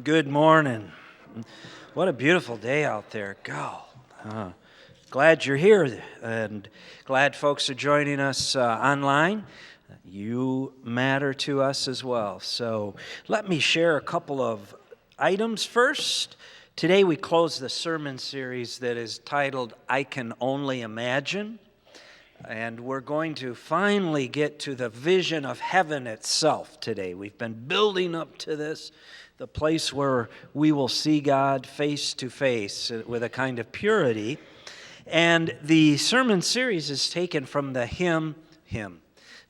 Good morning. What a beautiful day out there. Go. Glad you're here and glad folks are joining us online. You matter to us as well. So let me share a couple of items first. Today we close the sermon series that is titled, I Can Only Imagine. And we're going to finally get to the vision of heaven itself today. We've been building up to this, the place where we will see God face to face with a kind of purity. And the sermon series is taken from the hymn,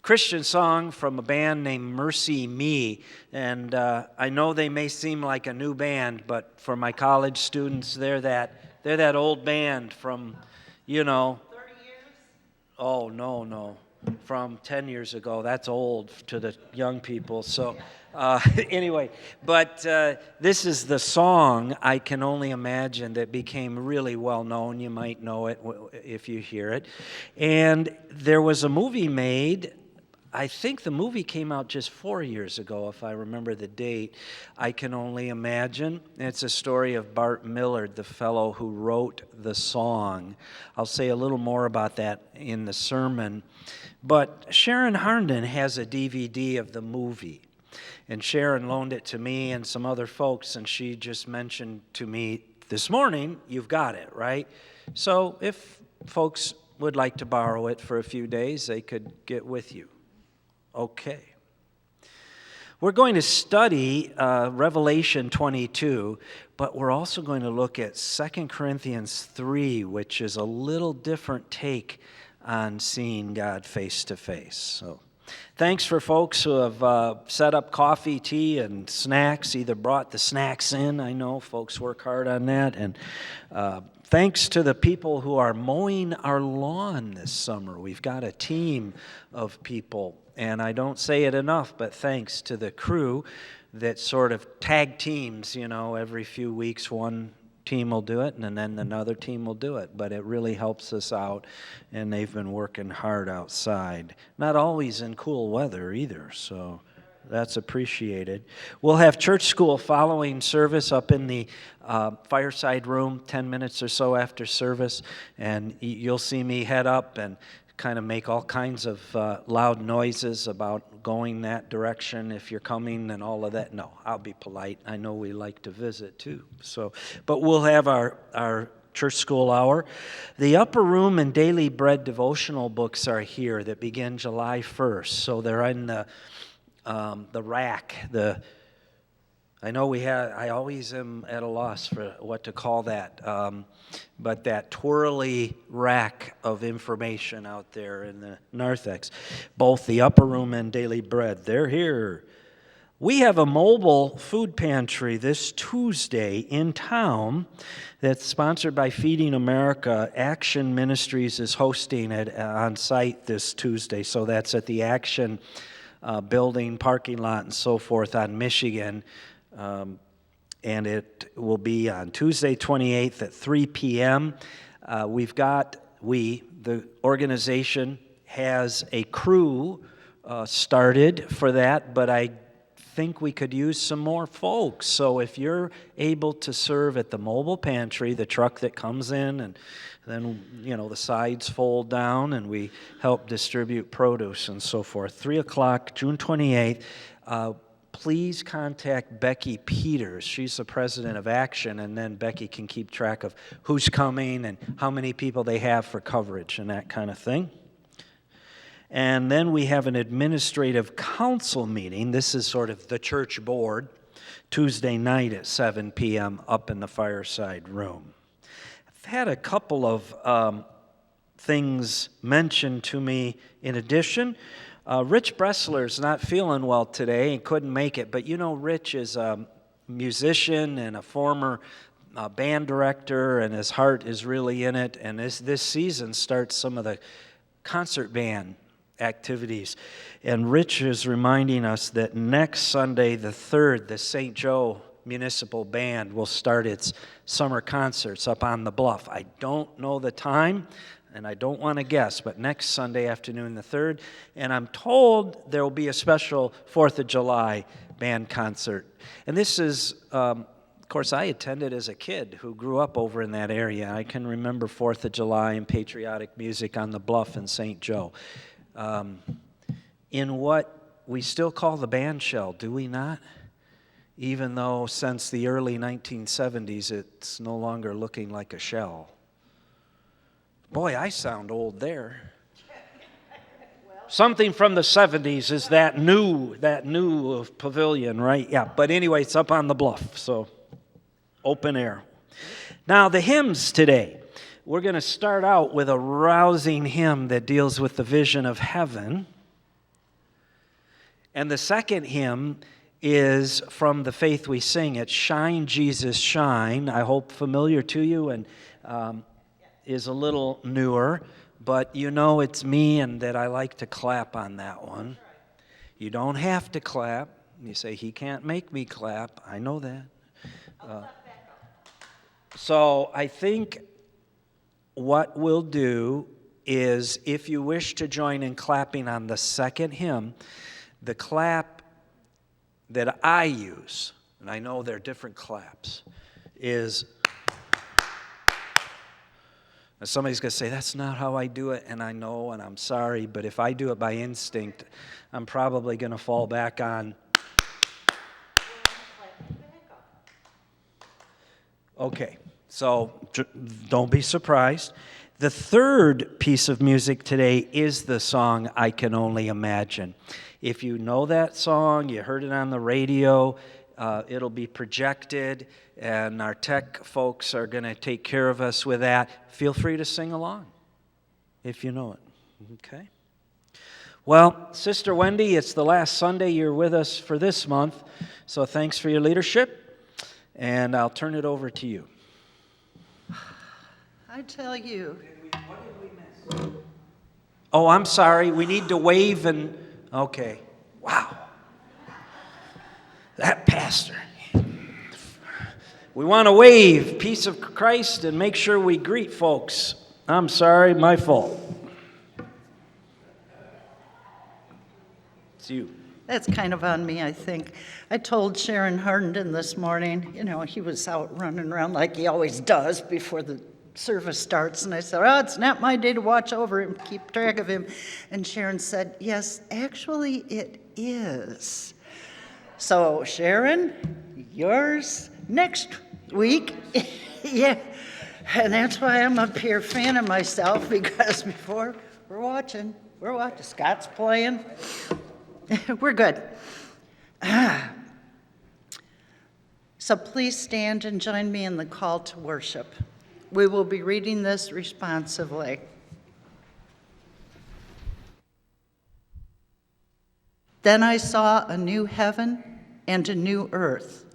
Christian song from a band named Mercy Me. And I know they may seem like a new band, but for my college students, they're that old band from, 30 years? Oh, no. From 10 years ago. That's old to the young people. So anyway, but this is the song, I Can Only Imagine, that became really well known. You might know it if you hear it. And there was a movie made. I think the movie came out just 4 years ago, if I remember the date. I Can Only Imagine. It's a story of Bart Millard, the fellow who wrote the song. I'll say a little more about that in the sermon. But Sharon Harnden has a DVD of the movie. And Sharon loaned it to me and some other folks, and she just mentioned to me this morning, you've got it, right? So if folks would like to borrow it for a few days, they could get with you. Okay. We're going to study Revelation 22, but we're also going to look at 2 Corinthians 3, which is a little different take on seeing God face to face. So thanks for folks who have set up coffee, tea, and snacks, either brought the snacks in. I know folks work hard on that. And thanks to the people who are mowing our lawn this summer. We've got a team of people. And I don't say it enough, but thanks to the crew that sort of tag teams, every few weeks one team will do it and then another team will do it. But it really helps us out, and they've been working hard outside. Not always in cool weather either, so that's appreciated. We'll have church school following service up in the fireside room 10 minutes or so after service, and you'll see me head up and kind of make all kinds of loud noises about going that direction if you're coming and all of that. No, I'll be polite. I know we like to visit too. But we'll have our church school hour. The Upper Room and Daily Bread devotional books are here that begin July 1st. So they're in the rack. I know I always am at a loss for what to call that, but that twirly rack of information out there in the narthex, both the Upper Room and Daily Bread, they're here. We have a mobile food pantry this Tuesday in town that's sponsored by Feeding America. Action Ministries is hosting it on site this Tuesday, so that's at the Action building, parking lot, and so forth on Michigan. And it will be on Tuesday 28th at 3 p.m. The organization has a crew started for that, but I think we could use some more folks. So if you're able to serve at the mobile pantry, the truck that comes in and then, the sides fold down and we help distribute produce and so forth. 3 o'clock, June 28th. Please contact Becky Peters. She's the president of Action, and then Becky can keep track of who's coming and how many people they have for coverage and that kind of thing. And then we have an administrative council meeting. This is sort of the church board, Tuesday night at 7 p.m. up in the fireside room. I've had a couple of things mentioned to me in addition. Rich Bressler's not feeling well today. He couldn't make it. But Rich is a musician and a former band director, and his heart is really in it. And this season starts some of the concert band activities. And Rich is reminding us that next Sunday, the 3rd, the St. Joe Municipal Band will start its summer concerts up on the bluff. I don't know the time, and I don't want to guess, but next Sunday afternoon, the 3rd. And I'm told there will be a special 4th of July band concert. And this is, of course, I attended as a kid who grew up over in that area. I can remember 4th of July and patriotic music on the bluff in St. Joe. In what we still call the band shell, do we not? Even though since the early 1970s, it's no longer looking like a shell. Boy, I sound old there. Something from the 70s is that new pavilion, right? Yeah, but anyway, it's up on the bluff, so open air. Now, the hymns today. We're going to start out with a rousing hymn that deals with the vision of heaven. And the second hymn is from the Faith We Sing. It's Shine, Jesus, Shine. I hope familiar to you and is a little newer. But you know it's me and that I like to clap on that one. You don't have to clap. You say, he can't make me clap. I know that. So I think what we'll do is, if you wish to join in clapping on the second hymn, the clap that I use, and I know there are different claps, is... Now somebody's going to say, that's not how I do it, and I know, and I'm sorry, but if I do it by instinct, I'm probably going to fall back on... Okay, so don't be surprised. The third piece of music today is the song I Can Only Imagine. If you know that song, you heard it on the radio, it'll be projected, and our tech folks are going to take care of us with that. Feel free to sing along if you know it. Okay? Well, Sister Wendy, it's the last Sunday you're with us for this month, so thanks for your leadership, and I'll turn it over to you. I tell you. What did we miss? Oh, I'm sorry. We need to wave and... Okay. Wow. That pastor. We want to wave, peace of Christ, and make sure we greet folks. I'm sorry, my fault. It's you. That's kind of on me, I think. I told Sharon Harnden this morning, he was out running around like he always does before the service starts, and I said, oh, it's not my day to watch over him, keep track of him. And Sharon said, yes, actually it is. So, Sharon, yours next week. Yeah, and that's why I'm up here fanning myself, because before we're watching. Scott's playing. We're good. So please stand and join me in the call to worship. We will be reading this responsively. Then I saw a new heaven and a new earth.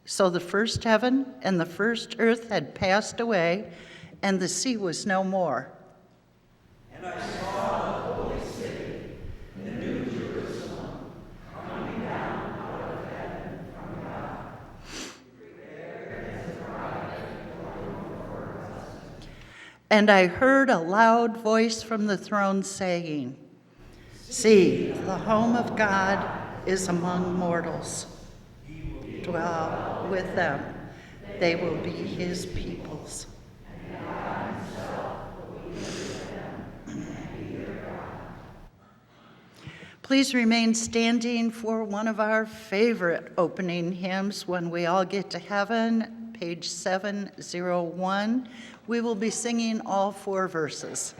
So the first heaven and the first earth had passed away, and the sea was no more. And I saw the holy city, the new Jerusalem, coming down out of heaven from God, prepared as a bride for her husband. And I heard a loud voice from the throne saying, see, the home of God is among mortals. Dwell with them. They will be his peoples. And God himself will be with them and be their God. Please remain standing for one of our favorite opening hymns, When We All Get to Heaven, page 701. We will be singing all 4 verses.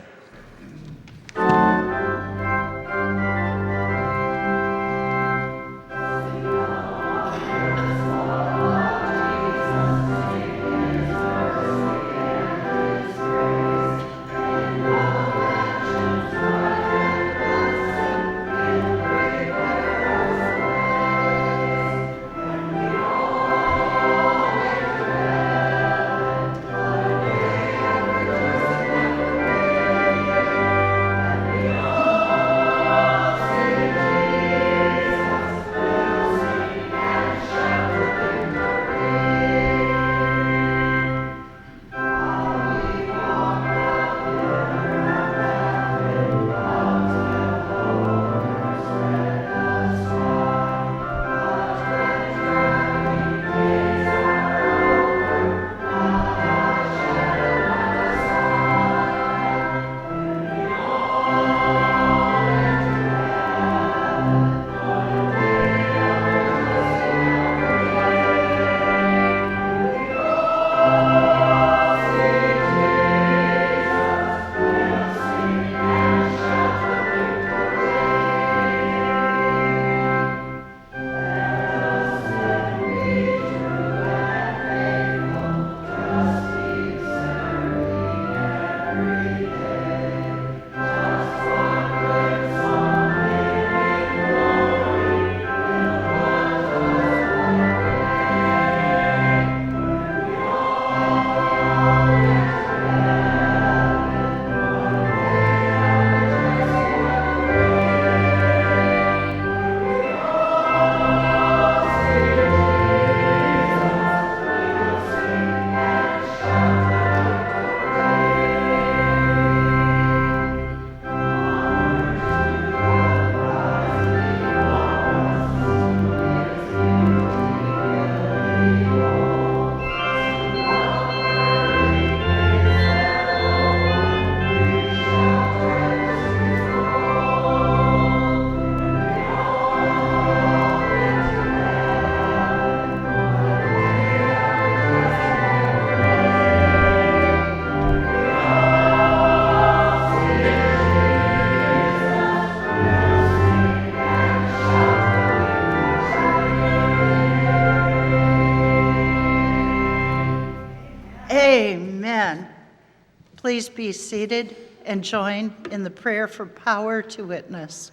Please be seated and join in the prayer for power to witness.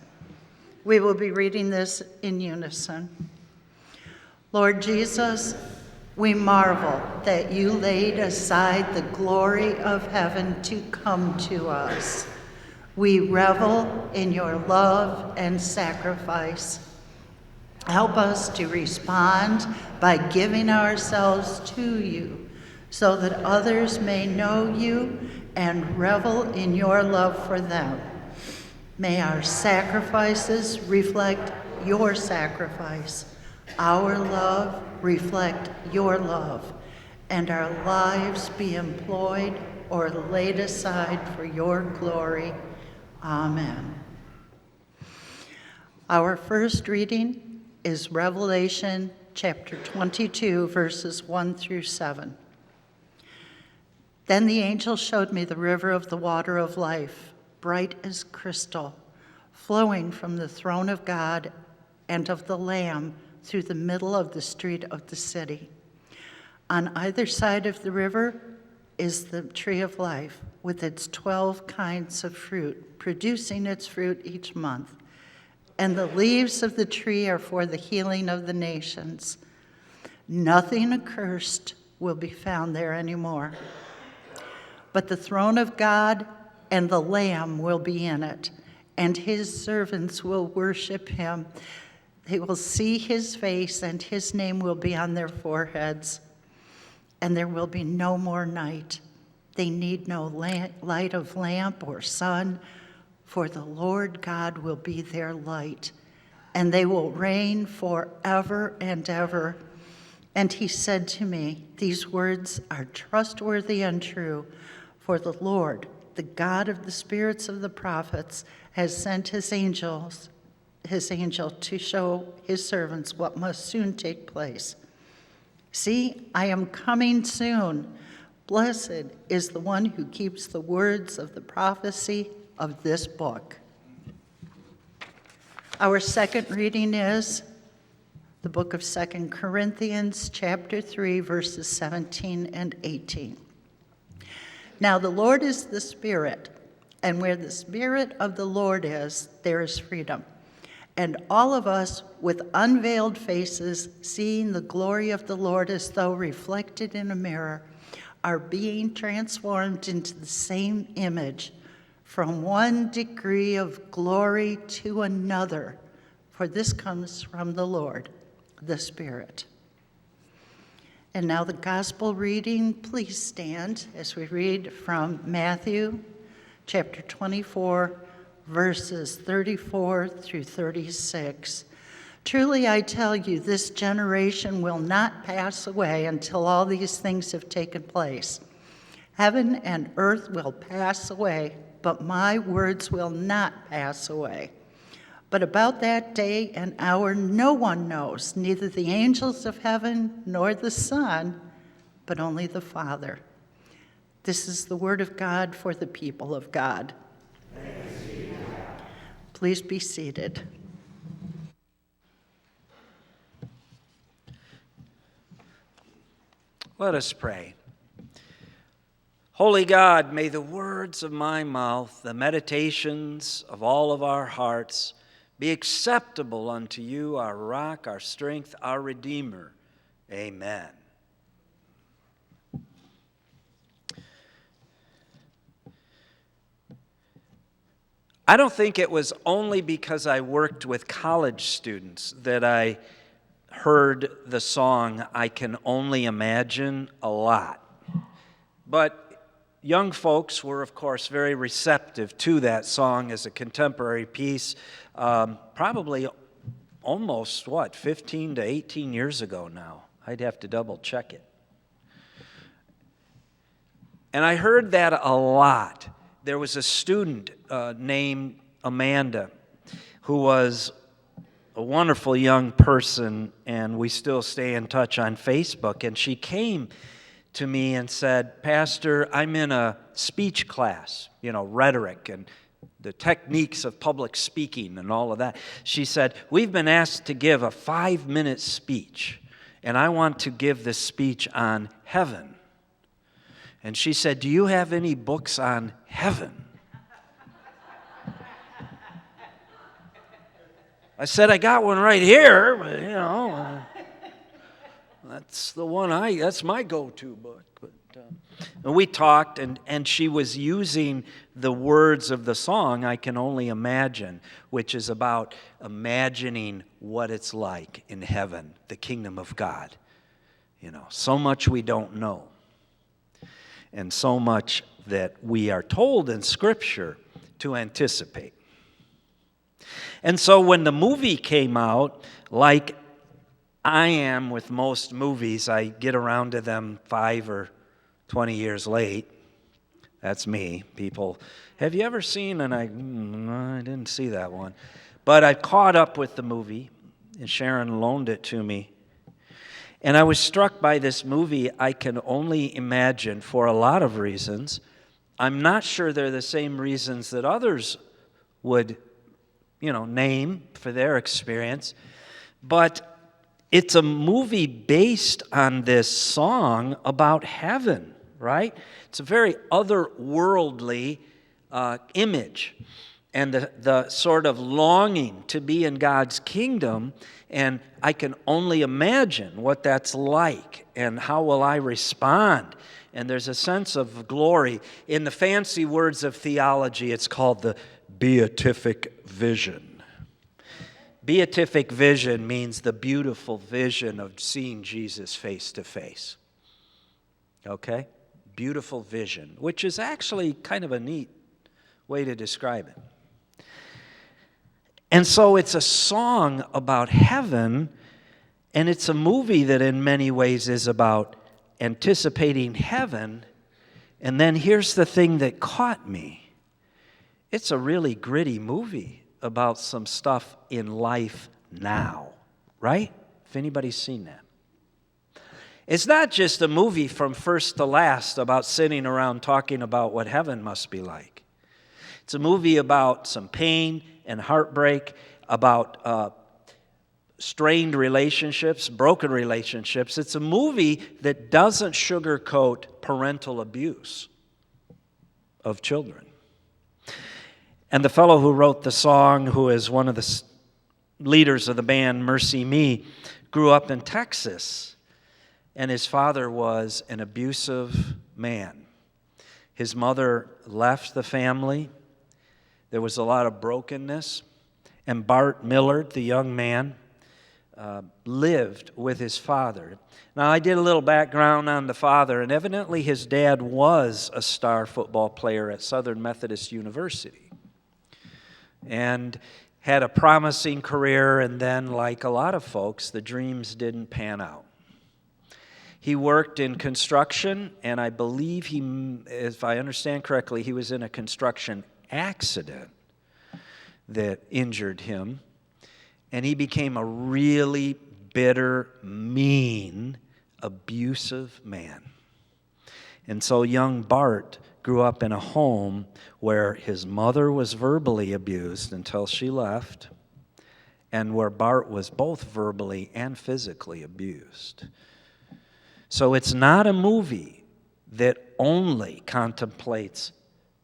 We will be reading this in unison. Lord Jesus, we marvel that you laid aside the glory of heaven to come to us. We revel in your love and sacrifice. Help us to respond by giving ourselves to you, so that others may know you and revel in your love for them. May our sacrifices reflect your sacrifice, our love reflect your love, and our lives be employed or laid aside for your glory. Amen. Our first reading is Revelation chapter 22, verses 1 through 7. Then the angel showed me the river of the water of life, bright as crystal, flowing from the throne of God and of the Lamb through the middle of the street of the city. On either side of the river is the tree of life, with its 12 kinds of fruit, producing its fruit each month. And the leaves of the tree are for the healing of the nations. Nothing accursed will be found there anymore. But the throne of God and the Lamb will be in it, and his servants will worship him. They will see his face, and his name will be on their foreheads. And there will be no more night. They need no light of lamp or sun, for the Lord God will be their light, and they will reign forever and ever. And he said to me, these words are trustworthy and true, for the Lord, the God of the spirits of the prophets, has sent his angel to show his servants what must soon take place. See, I am coming soon. Blessed is the one who keeps the words of the prophecy of this book. Our second reading is the book of 2 Corinthians, chapter 3, verses 17 and 18. Now the Lord is the Spirit, and where the Spirit of the Lord is, there is freedom. And all of us, with unveiled faces, seeing the glory of the Lord as though reflected in a mirror, are being transformed into the same image, from one degree of glory to another, for this comes from the Lord, the Spirit. And now the gospel reading. Please stand as we read from Matthew chapter 24, verses 34 through 36. Truly I tell you, this generation will not pass away until all these things have taken place. Heaven and earth will pass away, but my words will not pass away. But about that day and hour no one knows, neither the angels of heaven nor the Son, but only the Father. This is the word of God for the people of God. Thanks be to God. Please be seated. Let us pray. Holy God, may the words of my mouth, the meditations of all of our hearts, be acceptable unto you, our rock, our strength, our Redeemer. Amen. I don't think it was only because I worked with college students that I heard the song I Can Only Imagine a lot. But young folks were, of course, very receptive to that song as a contemporary piece, probably almost, 15 to 18 years ago now. I'd have to double check it. And I heard that a lot. There was a student named Amanda who was a wonderful young person, and we still stay in touch on Facebook, and she came to me and said, Pastor, I'm in a speech class, rhetoric and the techniques of public speaking and all of that. She said, we've been asked to give a 5-minute speech, and I want to give this speech on heaven. And she said, "Do you have any books on heaven?" I said, "I got one right here, but that's the one that's my go-to book." And we talked, and she was using the words of the song, "I Can Only Imagine," which is about imagining what it's like in heaven, the kingdom of God. So much we don't know, and so much that we are told in Scripture to anticipate. And so when the movie came out, like I am with most movies, I get around to them 5 or 20 years late. That's me. People, "Have you ever seen?" And I didn't see that one. But I caught up with the movie, and Sharon loaned it to me. And I was struck by this movie, I Can Only Imagine, for a lot of reasons. I'm not sure they're the same reasons that others would, name for their experience. But it's a movie based on this song about heaven, right? It's a very otherworldly image, and the sort of longing to be in God's kingdom, and I can only imagine what that's like, and how will I respond? And there's a sense of glory. In the fancy words of theology, it's called the beatific vision. Beatific vision means the beautiful vision of seeing Jesus face to face. Okay? Beautiful vision, which is actually kind of a neat way to describe it. And so it's a song about heaven, and it's a movie that in many ways is about anticipating heaven. And then here's the thing that caught me. It's a really gritty movie about some stuff in life now, right? If anybody's seen that. It's not just a movie from first to last about sitting around talking about what heaven must be like. It's a movie about some pain and heartbreak, about strained relationships, broken relationships. It's a movie that doesn't sugarcoat parental abuse of children. And the fellow who wrote the song, who is one of the leaders of the band Mercy Me, grew up in Texas, and his father was an abusive man. His mother left the family. There was a lot of brokenness, and Bart Millard, the young man, lived with his father. Now, I did a little background on the father, and evidently his dad was a star football player at Southern Methodist University and had a promising career, and then, like a lot of folks, the dreams didn't pan out. He worked in construction, and I believe if I understand correctly, he was in a construction accident that injured him, and he became a really bitter, mean, abusive man. And so young Bart grew up in a home where his mother was verbally abused until she left, and where Bart was both verbally and physically abused. So it's not a movie that only contemplates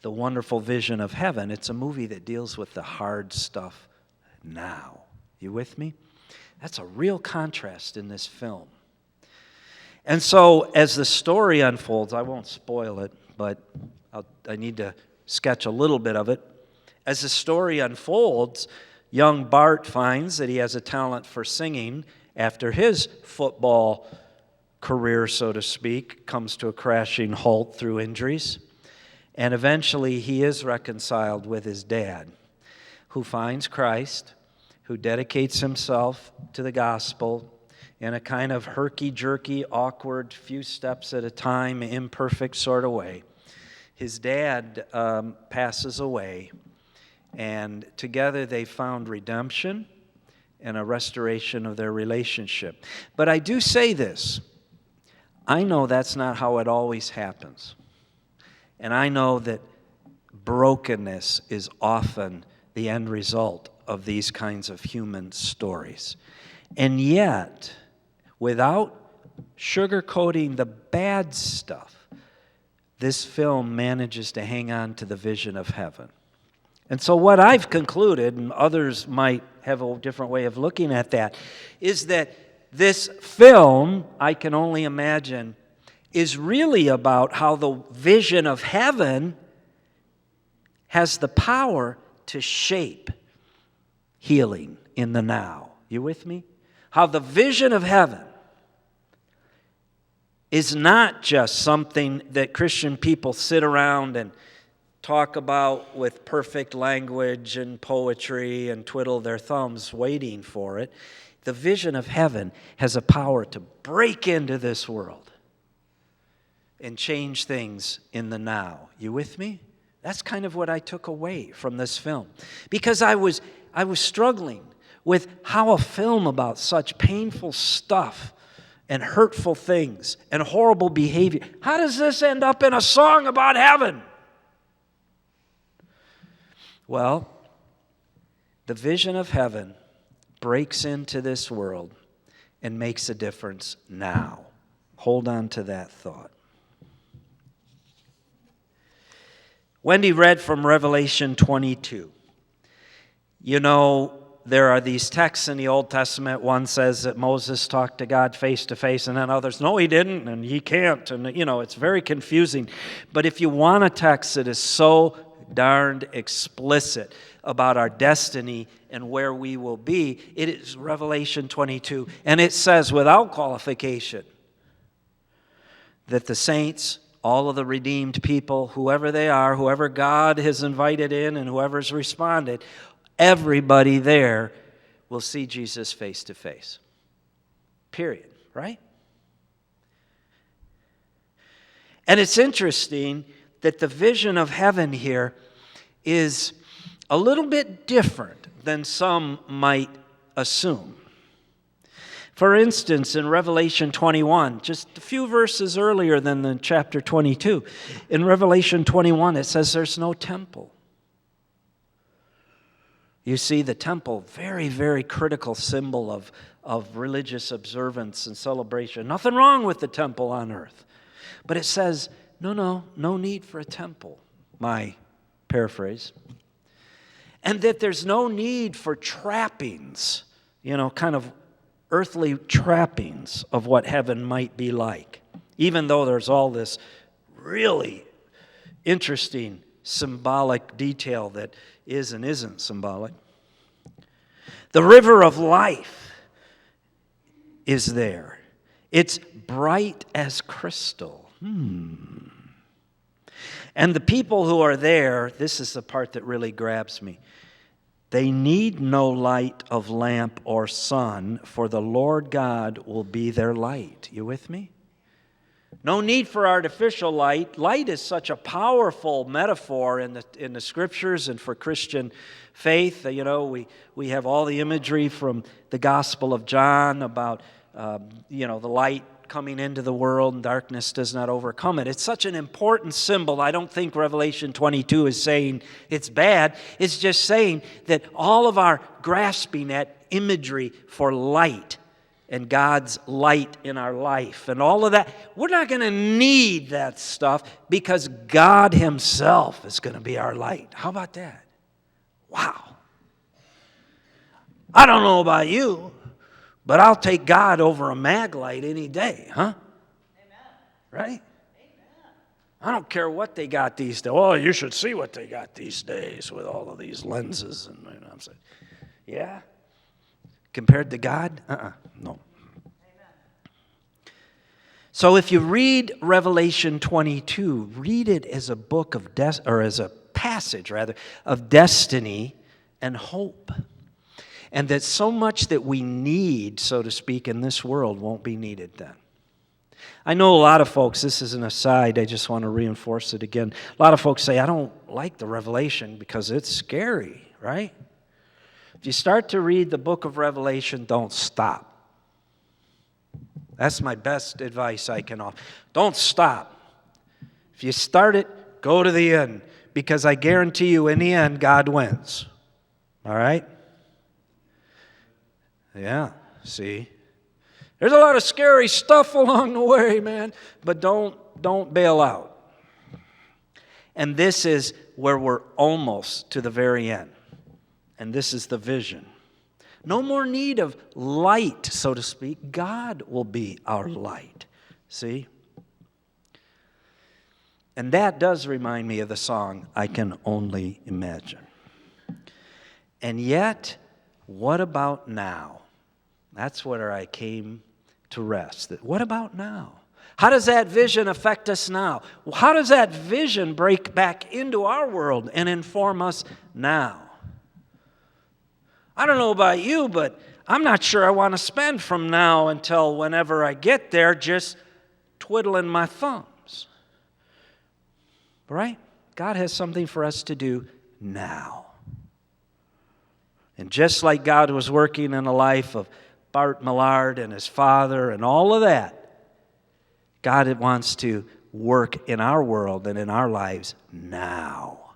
the wonderful vision of heaven. It's a movie that deals with the hard stuff now. You with me? That's a real contrast in this film. And so as the story unfolds, I won't spoil it, but I need to sketch a little bit of it. As the story unfolds, young Bart finds that he has a talent for singing after his football career, so to speak, comes to a crashing halt through injuries. And eventually he is reconciled with his dad, who finds Christ, who dedicates himself to the gospel in a kind of herky-jerky, awkward, few steps at a time, imperfect sort of way. His dad passes away, and together they found redemption and a restoration of their relationship. But I do say this. I know that's not how it always happens. And I know that brokenness is often the end result of these kinds of human stories. And yet, without sugarcoating the bad stuff, this film manages to hang on to the vision of heaven. And so what I've concluded, and others might have a different way of looking at that, is that this film, I can only imagine, is really about how the vision of heaven has the power to shape healing in the now. You with me? How the vision of heaven is not just something that Christian people sit around and talk about with perfect language and poetry and twiddle their thumbs waiting for it. The vision of heaven has a power to break into this world and change things in the now. You with me? That's kind of what I took away from this film. Because I was struggling with how a film about such painful stuff and hurtful things and horrible behavior, how does this end up in a song about heaven? Well, the vision of heaven breaks into this world and makes a difference now. Hold on to that thought. Wendy read from Revelation 22. You know, there are these texts in the Old Testament. One says that Moses talked to God face to face, and then others, no, he didn't, and he can't. And, you know, it's very confusing. But if you want a text that is so darned explicit about our destiny and where we will be, it is Revelation 22. And it says without qualification that the saints, all of the redeemed people, whoever they are, whoever God has invited in and whoever's responded, everybody there will see Jesus face to face. Period, right? And it's interesting that the vision of heaven here is a little bit different than some might assume. For instance, in Revelation 21, just a few verses earlier than in chapter 22, in Revelation 21 it says there's no temple. You see, the temple, very, very critical symbol of religious observance and celebration. Nothing wrong with the temple on earth. But it says, no need for a temple, my paraphrase. And that there's no need for trappings, kind of earthly trappings of what heaven might be like. Even though there's all this really interesting symbolic detail that is and isn't symbolic. The river of life is there. It's bright as crystal. And the people who are there, this is the part that really grabs me. They need no light of lamp or sun, for the Lord God will be their light. You with me? No need for artificial light. Light is such a powerful metaphor in the Scriptures and for Christian faith. We have all the imagery from the Gospel of John about the light coming into the world and darkness does not overcome it. It's such an important symbol. I don't think Revelation 22 is saying it's bad. It's just saying that all of our grasping at imagery for light and God's light in our life and all of that, we're not going to need that stuff because God Himself is going to be our light. How about that? Wow. I don't know about you, but I'll take God over a mag light any day, huh? Amen. Right? Amen. I don't care what they got these days. Oh, you should see what they got these days with all of these lenses. And I'm saying, yeah? Compared to God? No. Amen. So if you read Revelation 22, read it as a book of as a passage rather of destiny and hope. And that so much that we need, so to speak, in this world won't be needed then. I know a lot of folks, this is an aside, I just want to reinforce it again. A lot of folks say, I don't like the Revelation because it's scary, right? If you start to read the book of Revelation, don't stop. That's my best advice I can offer. Don't stop. If you start it, go to the end. Because I guarantee you, in the end, God wins. All right? Yeah, see? There's a lot of scary stuff along the way, man. But don't bail out. And this is where we're almost to the very end. And this is the vision. No more need of light, so to speak. God will be our light. See? And that does remind me of the song, I Can Only Imagine. And yet, what about now? That's where I came to rest. What about now? How does that vision affect us now? How does that vision break back into our world and inform us now? I don't know about you, but I'm not sure I want to spend from now until whenever I get there just twiddling my thumbs. Right? God has something for us to do now. And just like God was working in the life of Bart Millard and his father and all of that, God wants to work in our world and in our lives now.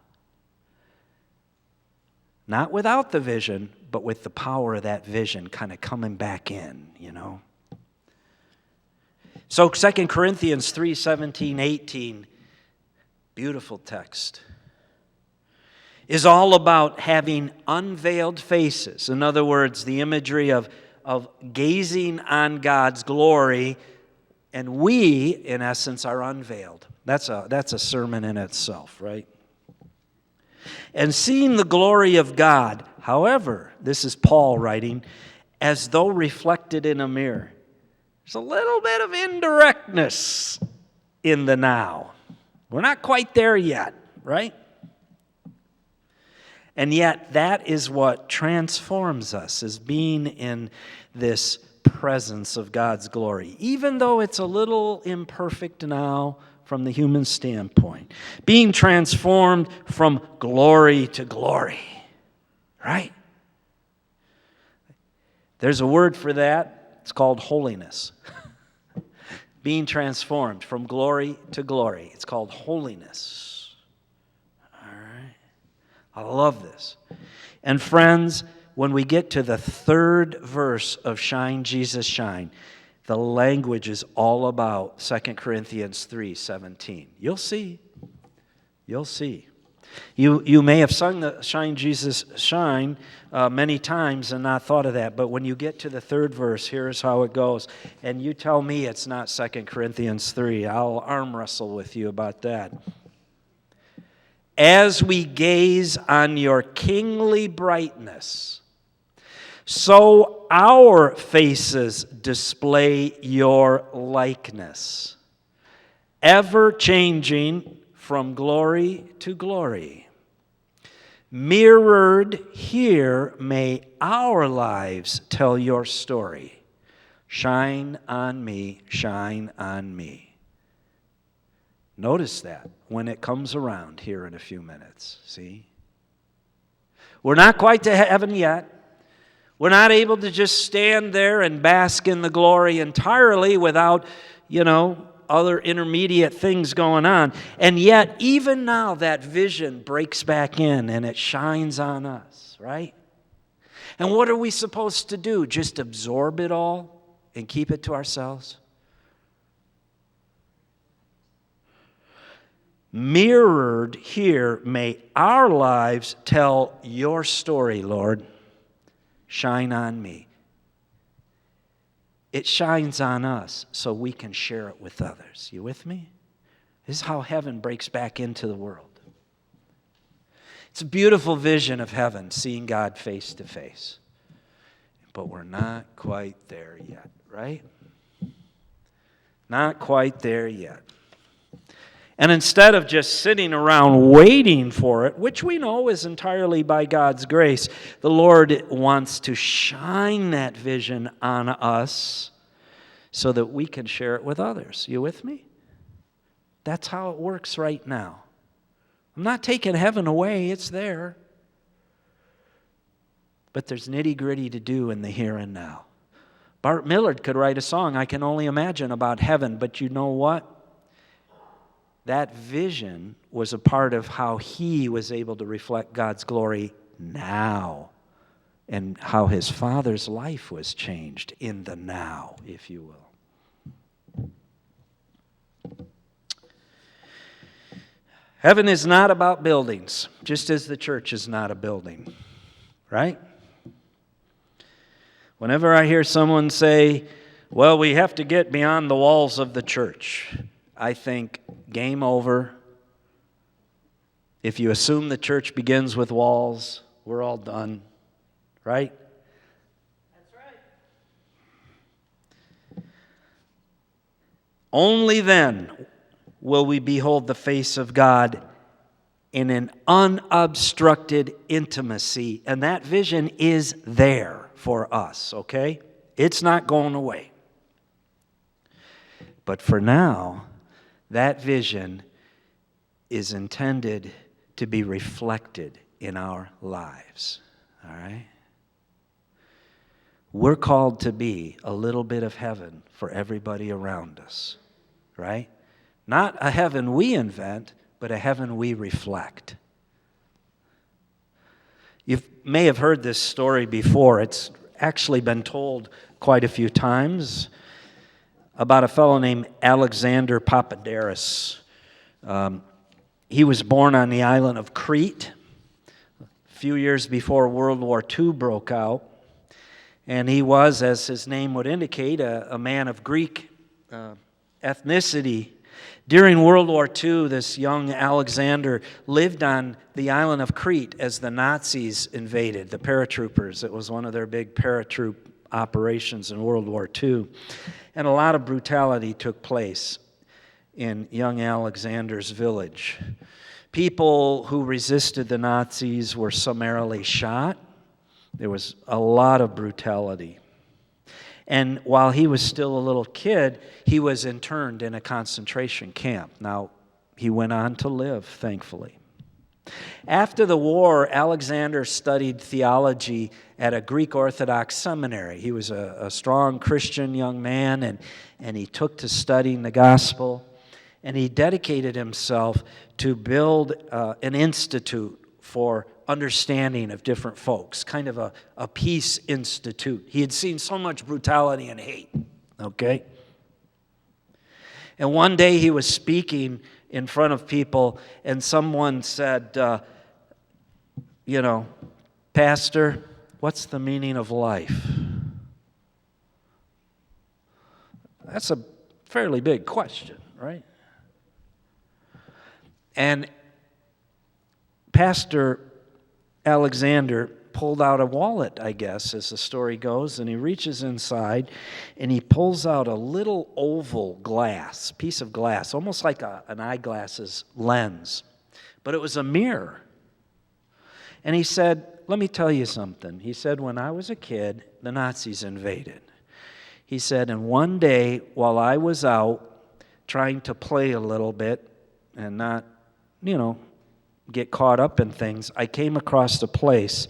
Not without the vision, but with the power of that vision kind of coming back in, you know. So 2 Corinthians 3:17, 18, beautiful text, is all about having unveiled faces. In other words, the imagery of gazing on God's glory, and we, in essence, are unveiled. That's a sermon in itself, right? And seeing the glory of God, however, this is Paul writing, as though reflected in a mirror. There's a little bit of indirectness in the now. We're not quite there yet, right? And yet, that is what transforms us, is being in this presence of God's glory, even though it's a little imperfect now from the human standpoint. Being transformed from glory to glory, right? There's a word for that. It's called holiness. Being transformed from glory to glory. It's called holiness. All right? I love this. And friends, when we get to the third verse of Shine, Jesus, Shine, the language is all about 2 Corinthians 3:17. You'll see. You'll see. You may have sung the Shine, Jesus, Shine many times and not thought of that, but when you get to the third verse, here's how it goes. And you tell me it's not 2 Corinthians 3. I'll arm wrestle with you about that. As we gaze on your kingly brightness, so our faces display your likeness, ever changing from glory to glory. Mirrored here, may our lives tell your story. Shine on me, shine on me. Notice that when it comes around here in a few minutes. See? We're not quite to heaven yet. We're not able to just stand there and bask in the glory entirely without, other intermediate things going on. And yet, even now, that vision breaks back in and it shines on us, right? And what are we supposed to do? Just absorb it all and keep it to ourselves? Mirrored here, may our lives tell your story, Lord. Shine on me. It shines on us so we can share it with others. You with me? This is how heaven breaks back into the world. It's a beautiful vision of heaven, seeing God face to face. But we're not quite there yet, right? Not quite there yet. And instead of just sitting around waiting for it, which we know is entirely by God's grace, the Lord wants to shine that vision on us so that we can share it with others. You with me? That's how it works right now. I'm not taking heaven away, it's there. But there's nitty-gritty to do in the here and now. Bart Millard could write a song, I Can Only Imagine, about heaven, but you know what? That vision was a part of how he was able to reflect God's glory now, and how his father's life was changed in the now, if you will. Heaven is not about buildings, just as the church is not a building, right? Whenever I hear someone say, well, we have to get beyond the walls of the church, I think, game over. If you assume the church begins with walls, we're all done, right? That's right. Only then will we behold the face of God in an unobstructed intimacy. And that vision is there for us, okay? It's not going away. But for now, that vision is intended to be reflected in our lives, all right? We're called to be a little bit of heaven for everybody around us, right? Not a heaven we invent, but a heaven we reflect. You may have heard this story before. It's actually been told quite a few times about a fellow named Alexander Papadakis. He was born on the island of Crete a few years before World War II broke out. And he was, as his name would indicate, a man of Greek ethnicity. During World War II, this young Alexander lived on the island of Crete as the Nazis invaded, the paratroopers. It was one of their big paratroop operations in World War II. And a lot of brutality took place in young Alexander's village. People who resisted the Nazis were summarily shot. There was a lot of brutality. And while he was still a little kid, he was interned in a concentration camp. Now, he went on to live, thankfully. After the war, Alexander studied theology at a Greek Orthodox seminary. He was a strong Christian young man, and he took to studying the gospel. And he dedicated himself to build an institute for understanding of different folks, kind of a peace institute. He had seen so much brutality and hate, okay? And one day he was speaking in front of people, and someone said, Pastor, what's the meaning of life? That's a fairly big question, right? And Pastor Alexander pulled out a wallet, I guess, as the story goes, and he reaches inside, and he pulls out a little oval glass, piece of glass, almost like an eyeglasses lens, but it was a mirror. And he said, let me tell you something. He said, when I was a kid, the Nazis invaded. He said, and one day, while I was out trying to play a little bit and not, get caught up in things, I came across a place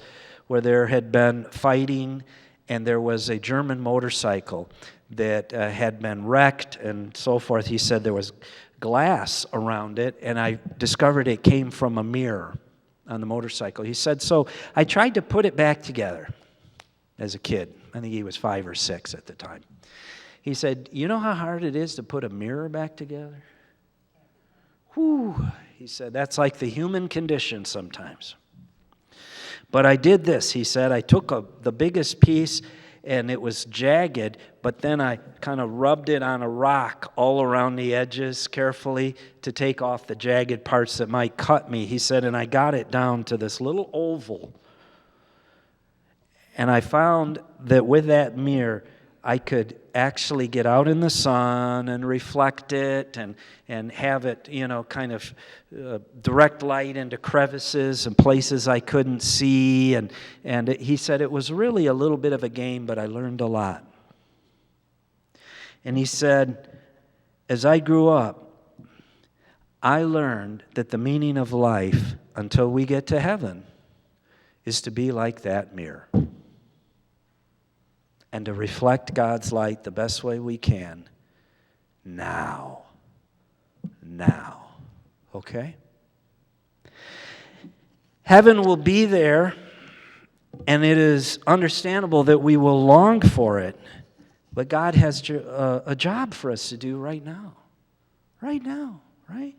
where there had been fighting, and there was a German motorcycle that had been wrecked and so forth. He said there was glass around it, and I discovered it came from a mirror on the motorcycle. He said, so I tried to put it back together as a kid. I think he was 5 or 6 at the time. He said, you know how hard it is to put a mirror back together? Whew. He said, that's like the human condition sometimes. But I did this, he said. I took the biggest piece, and it was jagged, but then I kind of rubbed it on a rock all around the edges carefully to take off the jagged parts that might cut me. He said, and I got it down to this little oval. And I found that with that mirror, I could actually get out in the sun and reflect it and have it, kind of direct light into crevices and places I couldn't see. And he said it was really a little bit of a game, but I learned a lot. And he said, as I grew up, I learned that the meaning of life until we get to heaven is to be like that mirror. And to reflect God's light the best way we can now. Okay? Heaven will be there, and it is understandable that we will long for it, but God has a job for us to do right now. Right now, right?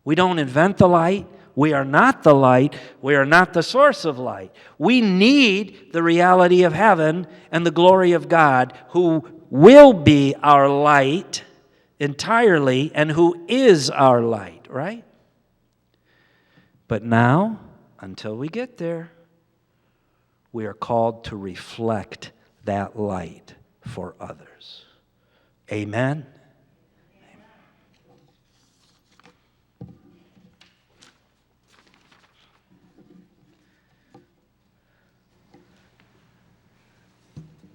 We don't invent the light. We are not the light. We are not the source of light. We need the reality of heaven and the glory of God, who will be our light entirely and who is our light, right? But now, until we get there, we are called to reflect that light for others. Amen?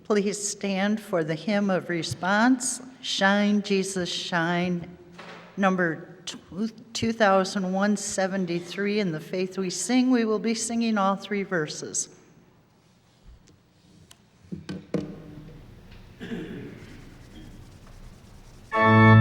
Please stand for the hymn of response, Shine, Jesus, Shine, number 2173. In the Faith We Sing, we will be singing all three verses. Shine,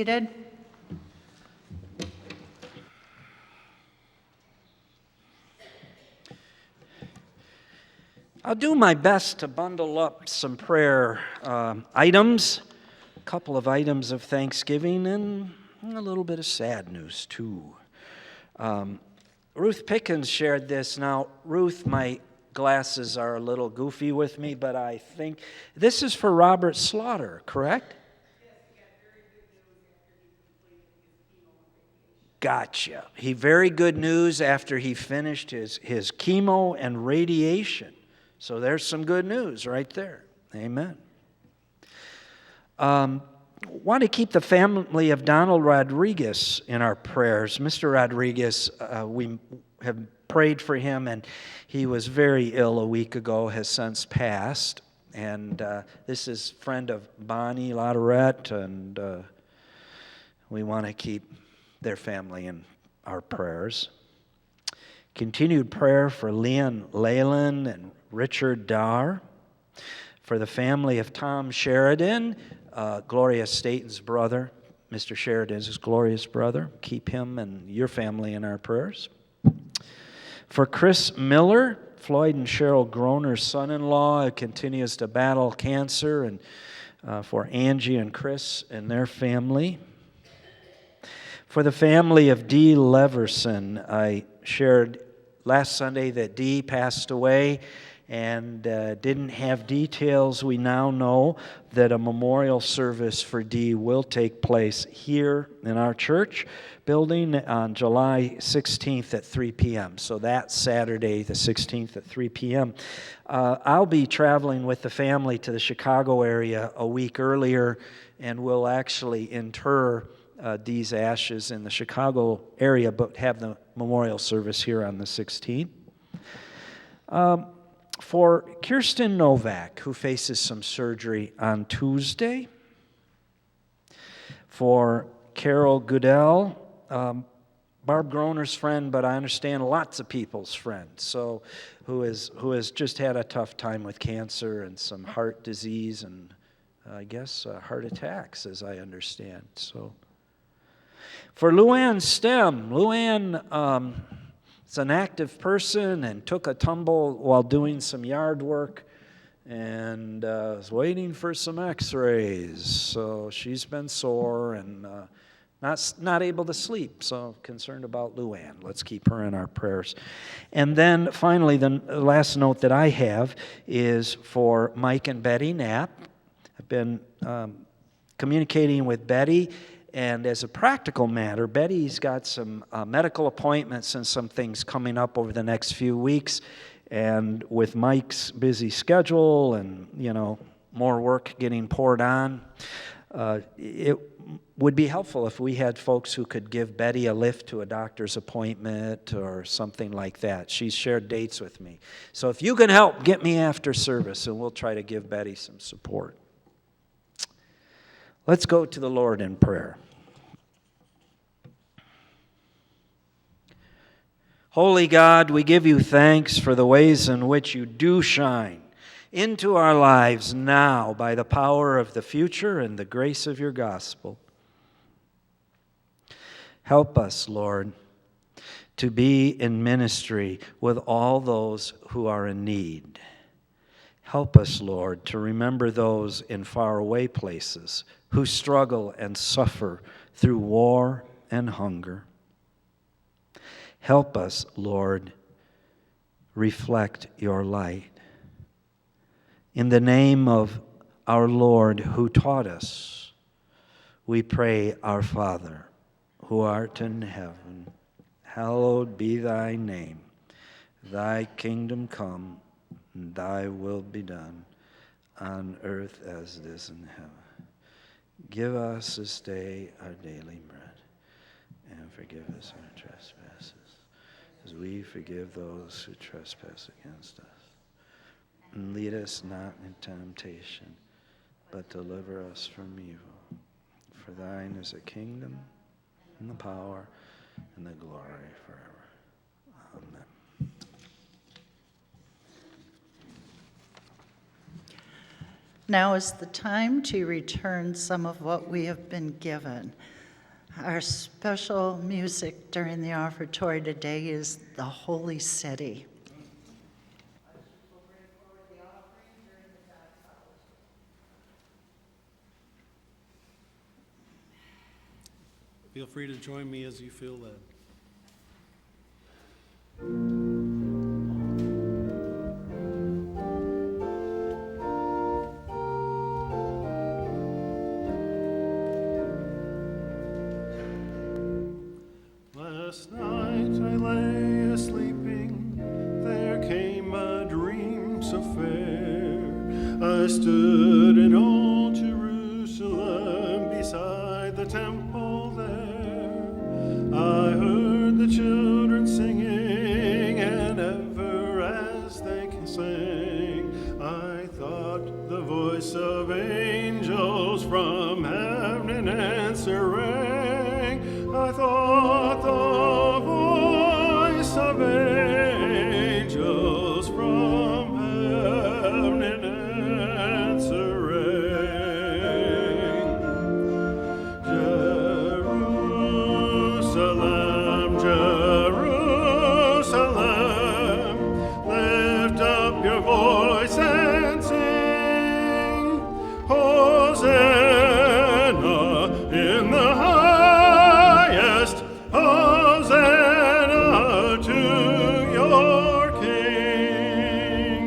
seated. I'll do my best to bundle up some prayer items, a couple of items of thanksgiving, and a little bit of sad news, too. Ruth Pickens shared this. Now, Ruth, my glasses are a little goofy with me, but I think this is for Robert Slaughter, correct? Gotcha. Very good news after he finished his chemo and radiation. So there's some good news right there. Amen. Want to keep the family of Donald Rodriguez in our prayers. Mr. Rodriguez, we have prayed for him, and he was very ill a week ago, has since passed. And this is a friend of Bonnie Latourette, and we want to keep their family in our prayers. Continued prayer for Leon Leyland and Richard Darr. For the family of Tom Sheridan, Gloria Staten's brother. Mr. Sheridan's Gloria's brother. Keep him and your family in our prayers. For Chris Miller, Floyd and Cheryl Groner's son-in-law, continues to battle cancer. And for Angie and Chris and their family. For the family of Dee Leverson, I shared last Sunday that Dee passed away and didn't have details. We now know that a memorial service for Dee will take place here in our church building on July 16th at 3 p.m. So that's Saturday the 16th at 3 p.m. I'll be traveling with the family to the Chicago area a week earlier, and we'll actually inter Dee's ashes in the Chicago area, but have the memorial service here on the 16th. For Kirsten Novak, who faces some surgery on Tuesday. For Carol Goodell, Barb Groner's friend, but I understand lots of people's friend, so who has just had a tough time with cancer and some heart disease and I guess heart attacks, as I understand. So. For Luann Stem, Luann is an active person and took a tumble while doing some yard work and is waiting for some x-rays. So she's been sore and not able to sleep, so concerned about Luann. Let's keep her in our prayers. And then finally, the last note that I have is for Mike and Betty Knapp. I've been communicating with Betty. And as a practical matter, Betty's got some medical appointments and some things coming up over the next few weeks. And with Mike's busy schedule and, more work getting poured on, it would be helpful if we had folks who could give Betty a lift to a doctor's appointment or something like that. She's shared dates with me. So if you can help, get me after service, and we'll try to give Betty some support. Let's go to the Lord in prayer. Holy God, we give you thanks for the ways in which you do shine into our lives now by the power of the future and the grace of your gospel. Help us, Lord, to be in ministry with all those who are in need. Help us, Lord, to remember those in faraway places who struggle and suffer through war and hunger. Help us, Lord, reflect your light. In the name of our Lord who taught us, we pray, Our Father, who art in heaven, hallowed be thy name. Thy kingdom come, and thy will be done, on earth as it is in heaven. Give us this day our daily bread, and forgive us our trespasses, as we forgive those who trespass against us. And lead us not into temptation, but deliver us from evil. For thine is the kingdom, and the power, and the glory forever. Amen. Now is the time to return some of what we have been given. Our special music during the offertory today is the Holy City. Feel free to join me as you feel led. Last night I lay a-sleeping, there came a dream so fair. I stood in old Jerusalem beside the temple there. I heard the children singing, and ever as they sang, I thought the voice of angels from heaven answering. I thought the voice of angels from heaven answering. Jerusalem, Jerusalem, lift up your voice and sing. Hosanna in the highest, Hosanna to your King.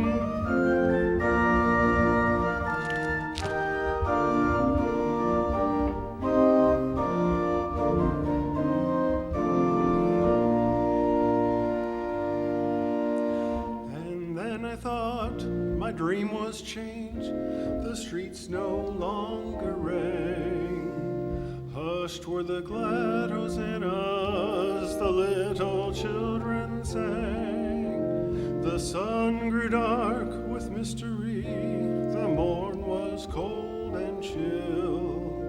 And then I thought my dream was changed. The streets no longer rang. Hushed were the glad hosannas, the little children sang. The sun grew dark with mystery, the morn was cold and chill,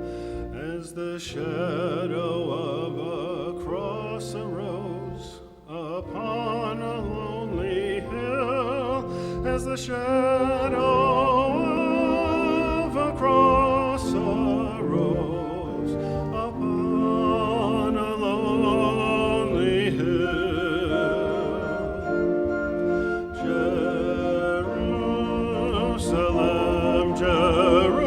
as the shadow of a cross arose upon a lonely hill, as the shadow of a cross arose upon a lonely hill. Jerusalem, Jerusalem,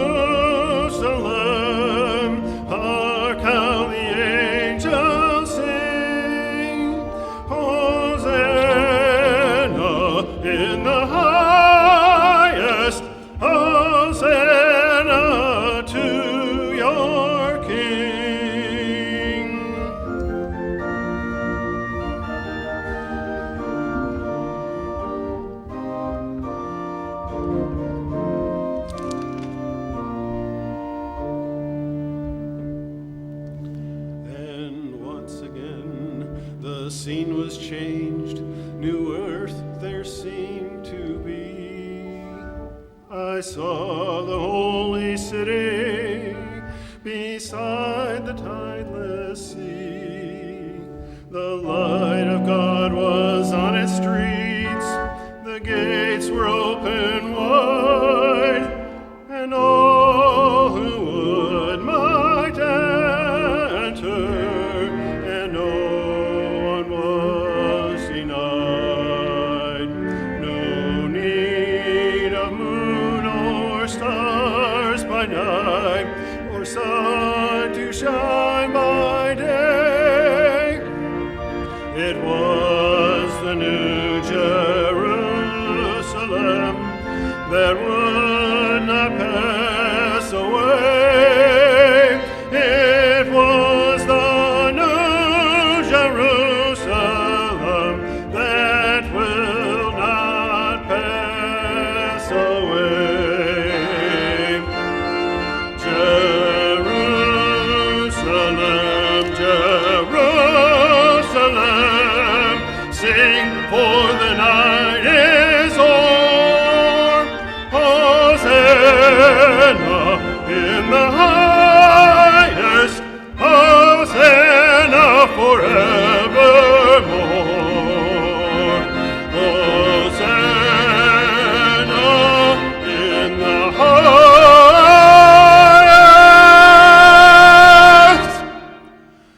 hark how the angels sing. Hosanna in the highest, Hosanna to your King. And once again the scene was changed, new earth there seemed to be. I saw the holy city beside the tideless sea. The light of God was on its streets, the gates were open wide, and all who would might enter, and no one was denied. No need of moon or stars by night, or sun to shine by day. It was the new Jerusalem that would not pass away. It was the new Jerusalem that will not pass away. Jerusalem, Jerusalem, sing, for the night is o'er. Hosanna in the highest, Hosanna forevermore. Hosanna in the highest. 'Cause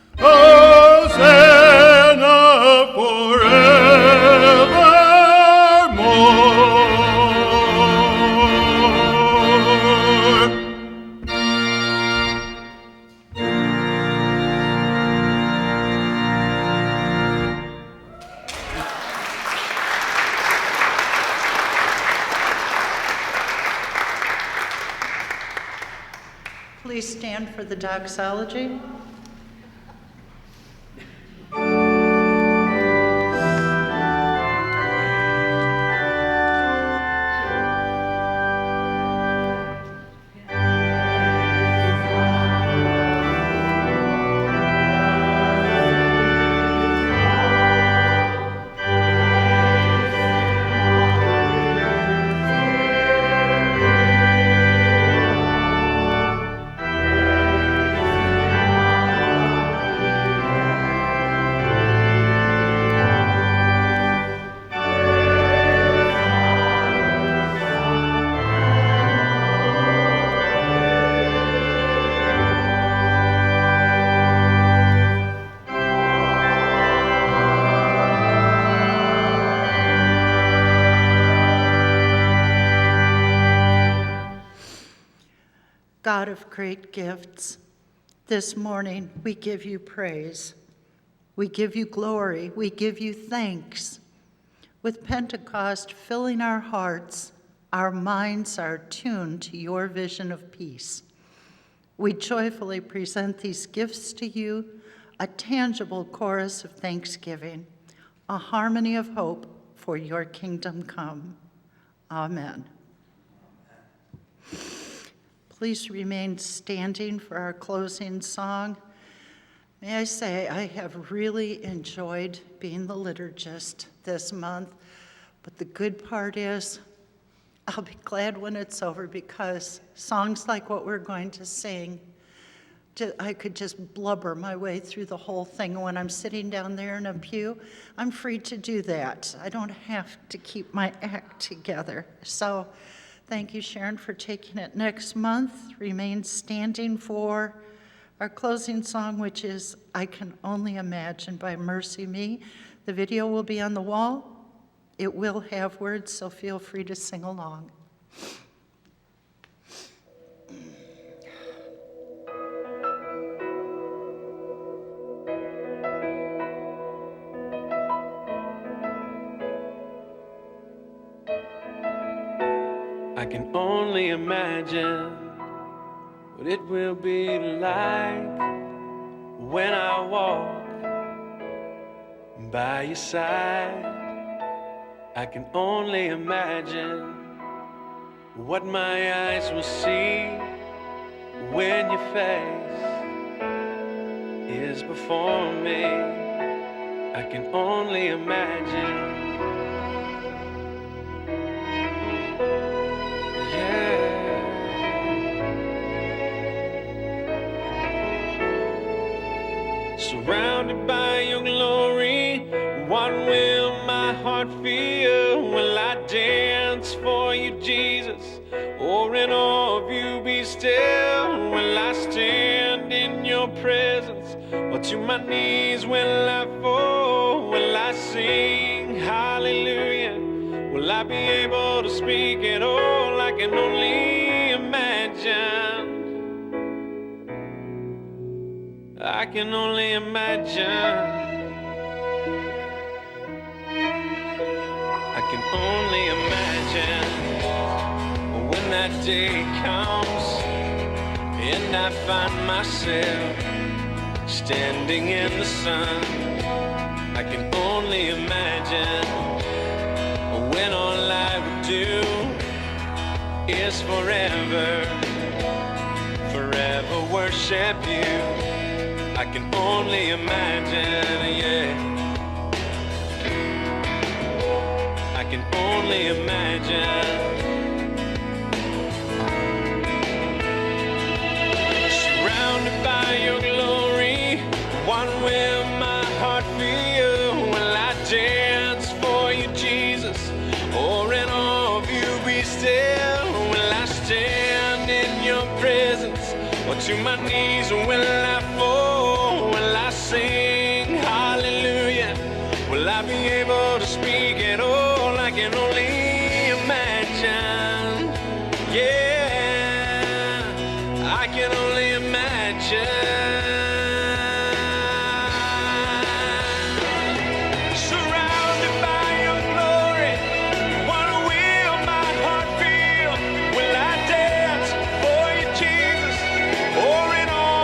for the Doxology? God of great gifts, this morning we give you praise. We give you glory. We give you thanks. With Pentecost filling our hearts, our minds are tuned to your vision of peace. We joyfully present these gifts to you, a tangible chorus of thanksgiving, a harmony of hope for your kingdom come. Amen. Please remain standing for our closing song. May I say, I have really enjoyed being the liturgist this month, but the good part is I'll be glad when it's over, because songs like what we're going to sing, I could just blubber my way through the whole thing. When I'm sitting down there in a pew, I'm free to do that. I don't have to keep my act together. So thank you, Sharon, for taking it. Next month, remain standing for our closing song, which is I Can Only Imagine by Mercy Me. The video will be on the wall. It will have words, so feel free to sing along. I can only imagine what it will be like when I walk by your side. I can only imagine what my eyes will see when your face is before me. I can only imagine. Surrounded by your glory, what will my heart feel? Will I dance for you, Jesus, or in awe of you be still? Will I stand in your presence, or to my knees will I fall? Will I sing hallelujah? Will I be able to speak at all? I can only imagine. I can only imagine. I can only imagine when that day comes and I find myself standing in the sun. I can only imagine when all I would do is forever worship you. I can only imagine, yeah. I can only imagine. Surrounded by your glory, what will my heart feel? Will I dance for you, Jesus, or in awe of you be still? Will I stand in your presence, or to my knees will I fall? Will I sing hallelujah? Will I be able to speak at all? I can only imagine, yeah, I can only imagine. Surrounded by your glory, what will my heart feel? Will I dance for you, Jesus, or in awe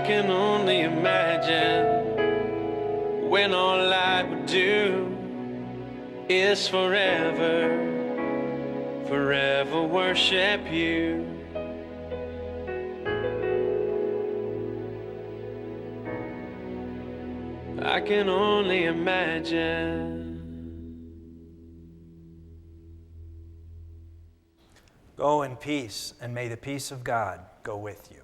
can only imagine when all I would do is forever, forever worship you. I can only imagine. Go in peace, and may the peace of God go with you.